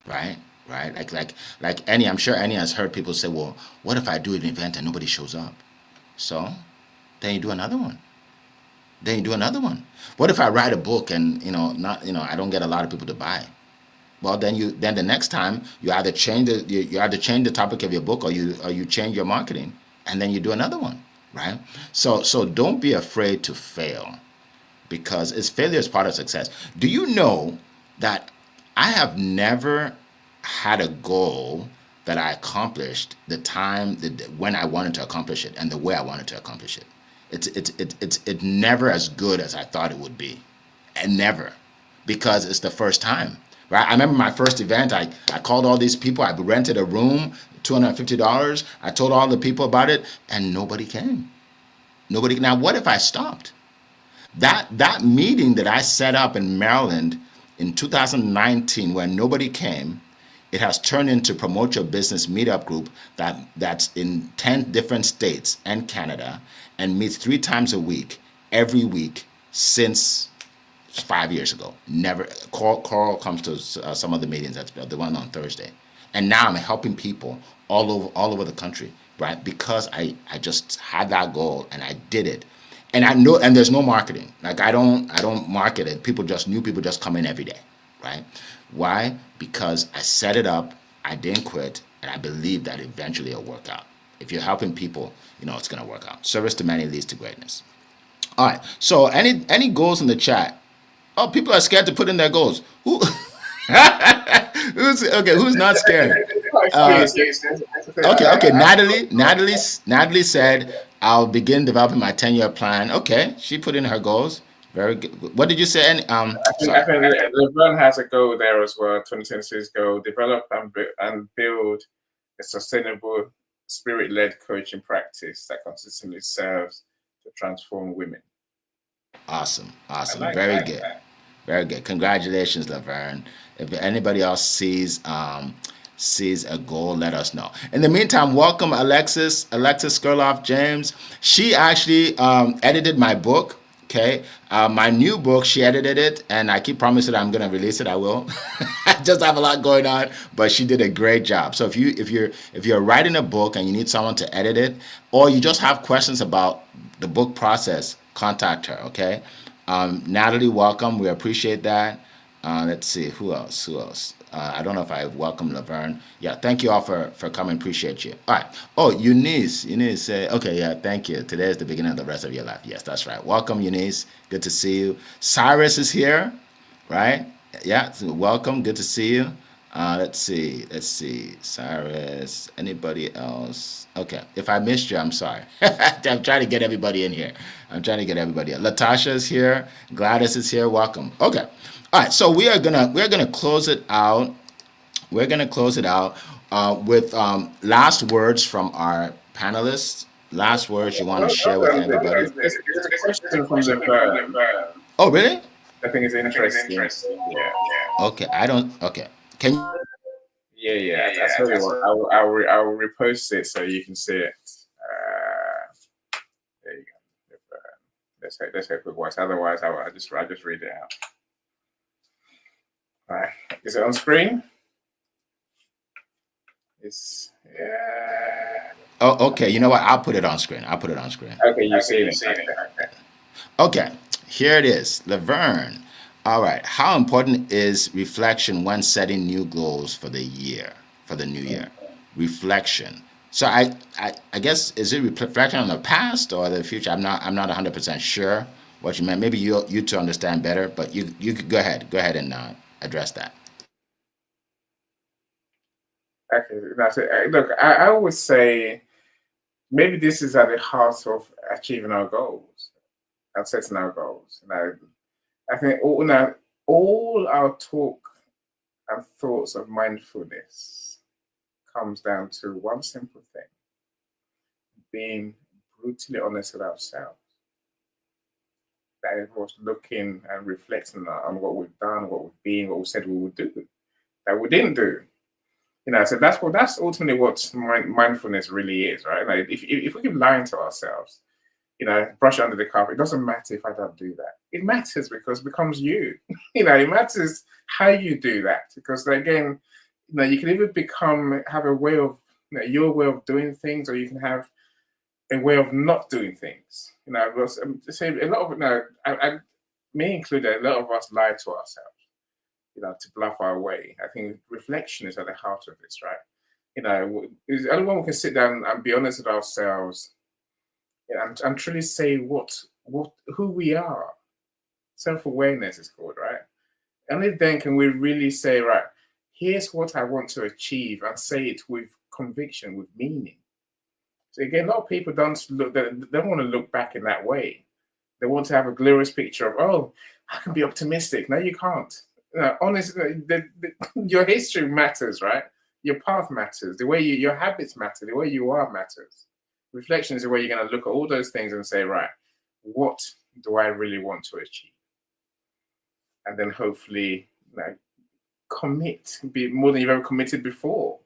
right? Right? Like Annie, I'm sure Annie has heard people say, well, what if I do an event and nobody shows up? So then you do another one. What if I write a book and I don't get a lot of people to buy? Well, then the next time you either change the topic of your book, or you change your marketing, and then you do another one, right? So don't be afraid to fail, because failure is part of success. Do you know that I have never had a goal that I accomplished when I wanted to accomplish it and the way I wanted to accomplish it? It's never as good as I thought it would be, and never, because it's the first time, right? I remember my first event. I called all these people. I rented a room, $250. I told all the people about it, and nobody came. Now, what if I stopped? That meeting that I set up in Maryland in 2019, where nobody came, it has turned into Promote Your Business Meetup Group that's in 10 different states and Canada, and meets 3 times a week, every week since 5 years ago. Never. Coral comes to some of the meetings. That's the one on Thursday, and now I'm helping people all over the country, right? Because I just had that goal and I did it, and I know. And there's no marketing. Like I don't market it. People just come in every day, right? Why? Because I set it up, I didn't quit, and I believe that eventually it'll work out. If you're helping people, it's going to work out. Service to many leads to greatness. All right. So any goals in the chat? Oh, people are scared to put in their goals. Who's not scared? Okay. Natalie said, I'll begin developing my 10-year plan. Okay, she put in her goals. Very good. What did you say? I think Laverne has a goal there as well. 2026 goal: develop and build a sustainable, spirit-led coaching practice that consistently serves to transform women. Awesome. Very good. Congratulations, Laverne. If anybody else sees a goal, let us know. In the meantime, welcome Alexis Skurloff James. She actually edited my book. Okay, my new book, she edited it, and I keep promising I'm going to release it. I will. I just have a lot going on, but she did a great job. So if you're writing a book and you need someone to edit it, or you just have questions about the book process, contact her. Okay, Natalie, welcome. We appreciate that. Let's see who else. I don't know if I welcome Laverne. Yeah, thank you all for coming. Appreciate you. All right. Oh, Eunice said, okay, yeah, thank you. Today is the beginning of the rest of your life. Yes, that's right. Welcome, Eunice. Good to see you. Cyrus is here, right? Yeah, so welcome. Good to see you. Let's see. Cyrus. Anybody else? Okay. If I missed you, I'm sorry. I'm trying to get everybody in here. Latasha is here. Gladys is here. Welcome. Okay. All right, so we're gonna close it out. We're gonna close it out with last words from our panelists. Last words you want to share with everybody. There's a question from Laverne. Oh, really? I think it's interesting. Yeah. Okay, Okay, can you? Yeah. That's really what I will repost it so you can see it. There you go. Let's hope it works. Otherwise, I'll just read it out. All right. Is it on screen? Yeah. Oh, okay. You know what? I'll put it on screen. Okay, you see it. Okay. Here it is, Laverne. All right. How important is reflection when setting new goals for the year, for the new year? Reflection. So I guess is it reflection on the past or the future? I'm not 100% sure what you meant. Maybe you to understand better, but you could go ahead and address that. Okay, that's it. Look, I always say maybe this is at the heart of achieving our goals and setting our goals. I think all our talk and thoughts of mindfulness comes down to one simple thing: being brutally honest with ourselves. That is what's looking and reflecting on what we've done, what we've been, what we said we would do, that we didn't do. So that's ultimately what mindfulness really is, right? Like if we keep lying to ourselves, brush it under the carpet. It doesn't matter if I don't do that. It matters because it becomes you. It matters how you do that, because again, you can either have a way of your way of doing things, or you can have a way of not doing things. Say a lot of me included, a lot of us lie to ourselves, to bluff our way. I think reflection is at the heart of this, right? Anyone can sit down and be honest with ourselves, and truly say who we are. Self-awareness is called, right? Only then can we really say, right, here's what I want to achieve, and say it with conviction, with meaning. So again, a lot of people don't want to look back in that way. They want to have a glorious picture of, oh, I can be optimistic. No, you can't. Honestly, your history matters, right? Your path matters. The way your habits matter. The way you are matters. Reflection is the way you're going to look at all those things and say, right, what do I really want to achieve? And then hopefully commit, be more than you've ever committed before.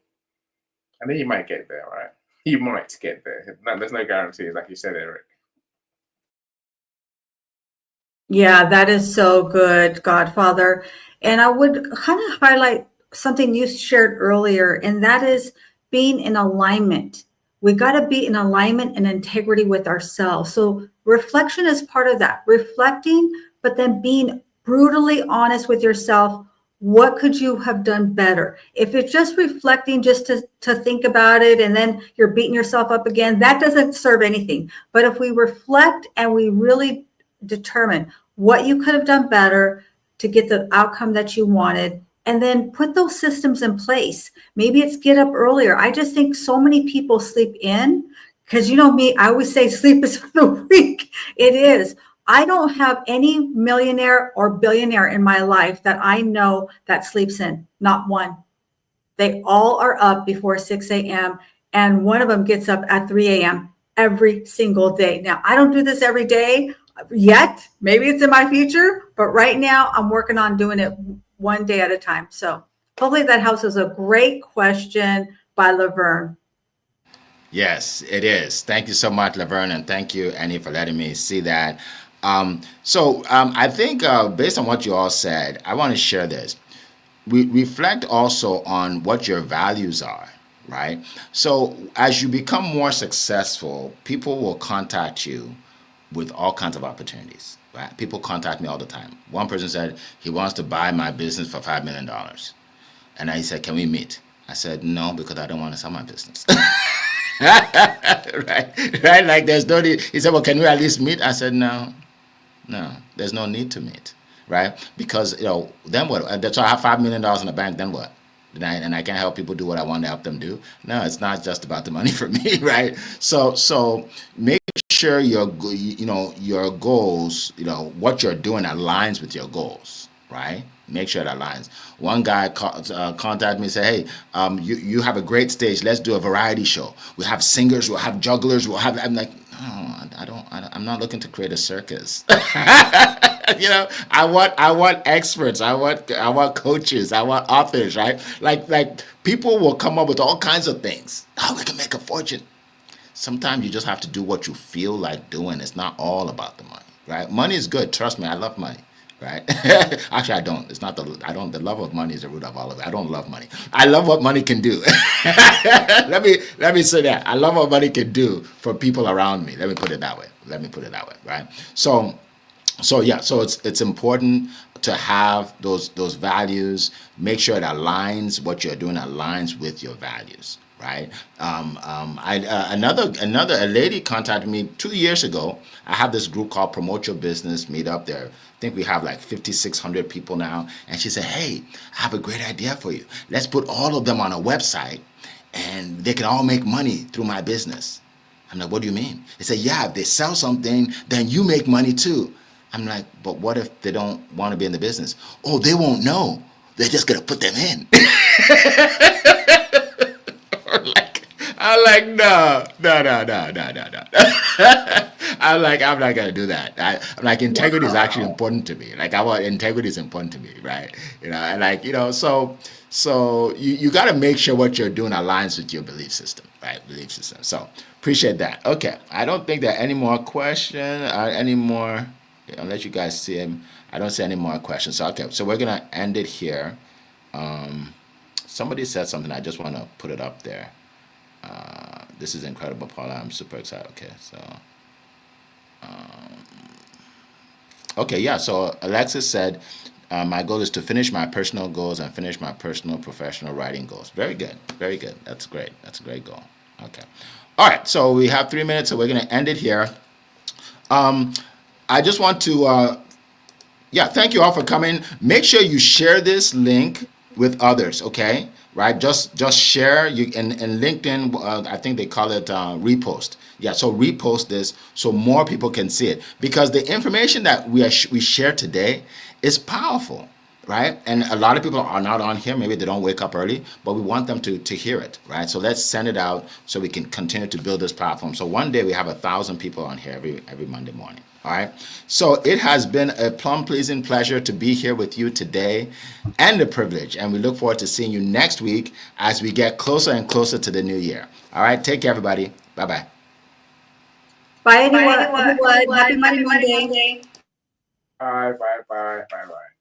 And then you might get there, right? You might get there. There's no guarantees, like you said, Eric. Yeah, that is so good, Godfather. And I would kind of highlight something you shared earlier, and that is being in alignment. We got to be in alignment and integrity with ourselves. So reflection is part of that. Reflecting, but then being brutally honest with yourself. What could you have done better? If it's just reflecting just to think about it and then you're beating yourself up again, that doesn't serve anything. But if we reflect and we really determine what you could have done better to get the outcome that you wanted, and then put those systems in place. Maybe it's get up earlier. I just think so many people sleep in, because me, I always say sleep is for the weak. It is. I don't have any millionaire or billionaire in my life that I know that sleeps in. Not one. They all are up before 6 a.m. and one of them gets up at 3 a.m. every single day. Now, I don't do this every day yet. Maybe it's in my future, but right now I'm working on doing it one day at a time. So hopefully that helps. Is a great question by Laverne. Yes, it is. Thank you so much, Laverne, and thank you, Annie, for letting me see that. I think based on what you all said, I want to share this. We reflect also on what your values are, right? So as you become more successful, people will contact you with all kinds of opportunities, right? People contact me all the time. One person said he wants to buy my business for $5 million. And I said, can we meet? I said, no, because I don't want to sell my business. right. Like there's no need. He said, well, can we at least meet? I said, no, there's no need to meet, right? Because, then what? That's why I have $5 million in the bank, then what? And I can't help people do what I want to help them do. No, it's not just about the money for me, right? So make sure your goals, what you're doing aligns with your goals, right? Make sure it aligns. One guy contacted me and said, hey, you have a great stage. Let's do a variety show. We have singers, we'll have jugglers, I'm like, no, I'm not looking to create a circus. I want experts. I want coaches. I want authors, right? Like people will come up with all kinds of things. How we can make a fortune. Sometimes you just have to do what you feel like doing. It's not all about the money, right? Money is good. Trust me, I love money, right? Actually, I don't. The love of money is the root of all of it. I don't love money. I love what money can do. Let me say that. I love what money can do for people around me. Let me put it that way, right? So So yeah, so it's important to have those values. Make sure it aligns, what you're doing aligns with your values, right? I another a lady contacted me 2 years ago. I have this group called Promote Your Business Meetup. There, I think we have like 5,600 people now. And she said, "Hey, I have a great idea for you. Let's put all of them on a website, and they can all make money through my business." I'm like, "What do you mean?" They said, "Yeah, if they sell something, then you make money too." I'm like, "But what if they don't want to be in the business?" "Oh, they won't know. They're just gonna put them in." like, I'm like, no, no, no, no, no, no, no. I'm like, I'm not gonna do that. I'm like, integrity is actually important to me. Like, I want integrity is important to me, right? And like, so you got to make sure what you're doing aligns with your belief system, right? Belief system. So appreciate that. Okay, I don't think there are any more questions. Any more? Unless you guys see him, I don't see any more questions. So okay, so we're gonna end it here. Somebody said something. I just want to put it up there. This is incredible, Paula. I'm super excited. Okay, so okay, yeah. So Alexis said, my goal is to finish my personal goals and finish my personal professional writing goals. Very good, very good. That's great. That's a great goal. Okay, all right. So we have 3 minutes, so we're gonna end it here. I just want to yeah, thank you all for coming. Make sure you share this link with others, okay? Right? Just share. You in LinkedIn, I think they call it repost. Yeah, so repost this so more people can see it, because the information that we share today is powerful, right? And a lot of people are not on here. Maybe they don't wake up early, but we want them to hear it, right? So let's send it out so we can continue to build this platform. So one day we have 1,000 people on here every Monday morning. All right. So it has been a plum pleasing pleasure to be here with you today, and a privilege. And we look forward to seeing you next week as we get closer and closer to the new year. All right. Take care, everybody. Bye bye. Bye, everyone. Happy Monday. Bye, bye, bye, bye, bye.